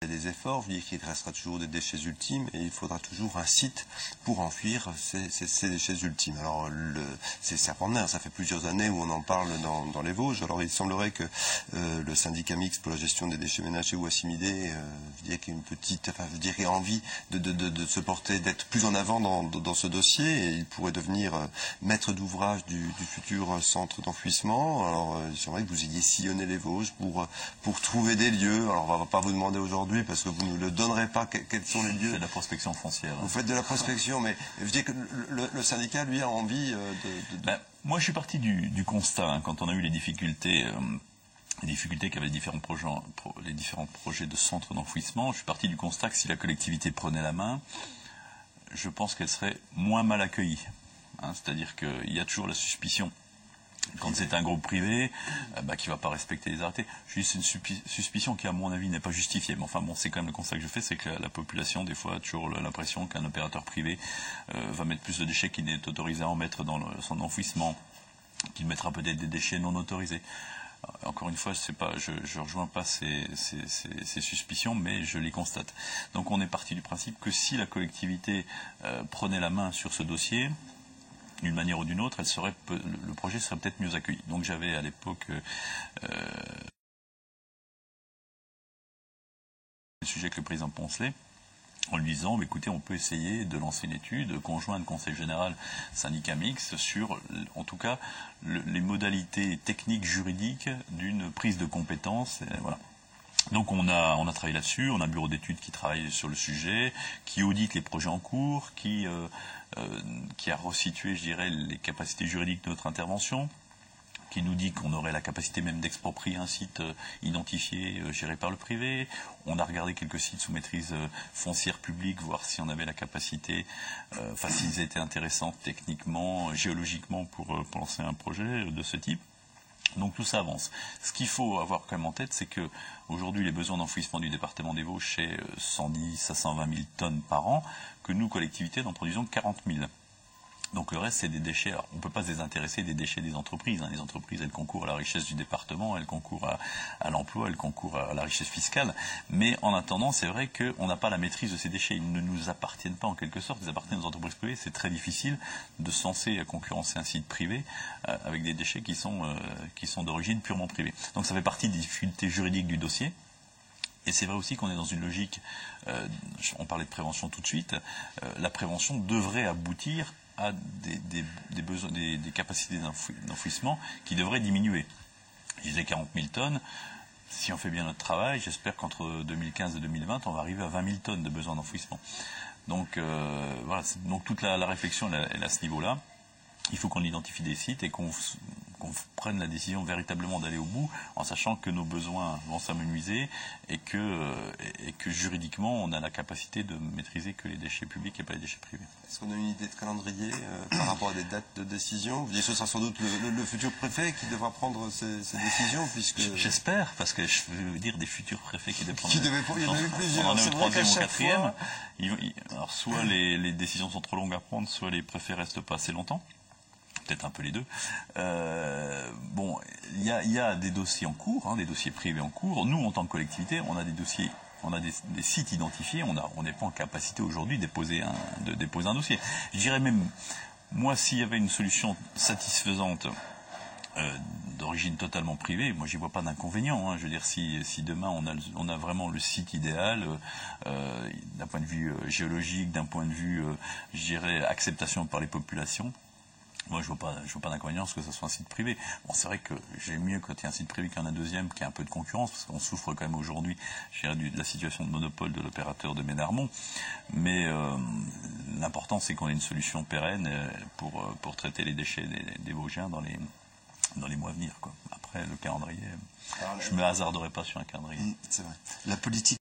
Il y a des efforts, je dis qu'il restera toujours des déchets ultimes et il faudra toujours un site pour enfuir ces déchets ultimes. Alors c'est serpent de mer, ça fait plusieurs années où on en parle dans les Vosges. Alors il semblerait que le syndicat mixte pour la gestion des déchets ménagers ou assimilés, je dirais qu'il y a une petite, enfin je dirais envie de se porter, d'être plus en avant dans ce dossier, et il pourrait devenir maître d'ouvrage du futur centre d'enfouissement. Alors il semblerait que vous ayez sillonné les Vosges pour trouver des lieux. Alors on va pas vous demander aujourd'hui parce que vous ne nous le donnerez pas quels sont les lieux. Vous faites de la prospection foncière. Vous faites de la prospection, mais je dis que le syndicat, lui, a envie Ben, moi, je suis parti du constat, hein, quand on a eu les difficultés qu'avaient les différents projets de centres d'enfouissement. Je suis parti du constat que si la collectivité prenait la main, je pense qu'elle serait moins mal accueillie. Hein, c'est-à-dire qu'il y a toujours la suspicion, quand c'est un groupe privé, qui ne va pas respecter les arrêtés. Je dis c'est une suspicion qui, à mon avis, n'est pas justifiée. Mais enfin bon, c'est quand même le constat que je fais, c'est que la population, des fois, a toujours l'impression qu'un opérateur privé va mettre plus de déchets qu'il n'est autorisé à en mettre dans son enfouissement, qu'il mettra peut-être des déchets non autorisés. Encore une fois, je ne rejoins pas ces suspicions, mais je les constate. Donc on est parti du principe que si la collectivité prenait la main sur ce dossier, d'une manière ou d'une autre, le projet serait peut-être mieux accueilli. Donc j'avais à l'époque le sujet avec le président Poncelet, en lui disant, écoutez, on peut essayer de lancer une étude conjointe Conseil général syndicat mixte sur, en tout cas, les modalités techniques juridiques d'une prise de compétence. Voilà. Donc on a travaillé là-dessus, on a un bureau d'études qui travaille sur le sujet, qui audite les projets en cours, qui a resitué, je dirais, les capacités juridiques de notre intervention, qui nous dit qu'on aurait la capacité même d'exproprier un site identifié, géré par le privé. On a regardé quelques sites sous maîtrise foncière publique, voir si on avait la capacité, s'ils étaient intéressants techniquement, géologiquement pour lancer un projet de ce type. Donc tout ça avance. Ce qu'il faut avoir quand même en tête, c'est que aujourd'hui les besoins d'enfouissement du département des Vosges, c'est 110 à 120 000 tonnes par an, que nous, collectivités, n'en produisons 40 000. Donc le reste, c'est des déchets. Alors, on ne peut pas se désintéresser des déchets des entreprises. Hein. Les entreprises, elles concourent à la richesse du département, elles concourent à l'emploi, elles concourent à la richesse fiscale. Mais en attendant, c'est vrai qu'on n'a pas la maîtrise de ces déchets. Ils ne nous appartiennent pas en quelque sorte. Ils appartiennent aux entreprises privées. C'est très difficile de se censer concurrencer un site privé avec des déchets qui sont d'origine purement privée. Donc ça fait partie des difficultés juridiques du dossier. Et c'est vrai aussi qu'on est dans une logique, on parlait de prévention tout de suite, la prévention devrait aboutir à des capacités d'enfouissement qui devraient diminuer. Je disais 40 000 tonnes. Si on fait bien notre travail, j'espère qu'entre 2015 et 2020, on va arriver à 20 000 tonnes de besoin d'enfouissement. Donc voilà, donc toute la réflexion elle est à ce niveau-là. Il faut qu'on identifie des sites et qu'on prenne la décision véritablement d'aller au bout, en sachant que nos besoins vont s'amenuiser et que juridiquement, on a la capacité de maîtriser que les déchets publics et pas les déchets privés. Est-ce qu'on a une idée de calendrier par rapport à des dates de décision? Vous dites que ce sera sans doute le futur préfet qui devra prendre ces décisions, puisque... J'espère, parce que je veux dire des futurs préfets qui devaient prendre... Il y en a eu plusieurs. On en a eu le troisième ou le quatrième. Alors soit les décisions sont trop longues à prendre, soit les préfets restent pas assez longtemps. Peut-être un peu les deux. Bon, il y a des dossiers en cours, hein, des dossiers privés en cours. Nous, en tant que collectivité, on a des dossiers, on a des sites identifiés. On n'est pas en capacité aujourd'hui de déposer un dossier. Je dirais même, moi, s'il y avait une solution satisfaisante d'origine totalement privée, moi j'y vois pas d'inconvénient. Hein. Je veux dire, si demain on a vraiment le site idéal, d'un point de vue géologique, d'un point de vue, je dirais, acceptation par les populations. Moi, je vois pas d'inconvénient que ce soit un site privé. Bon, c'est vrai que j'aime mieux quand il y a un site privé qu'un deuxième, qui a un peu de concurrence, parce qu'on souffre quand même aujourd'hui, de la situation de monopole de l'opérateur de Ménarmont. Mais l'important, c'est qu'on ait une solution pérenne pour traiter les déchets des Vosgiens dans les mois à venir, quoi. Après, le calendrier, je me hasarderai pas sur un calendrier. C'est vrai. La politique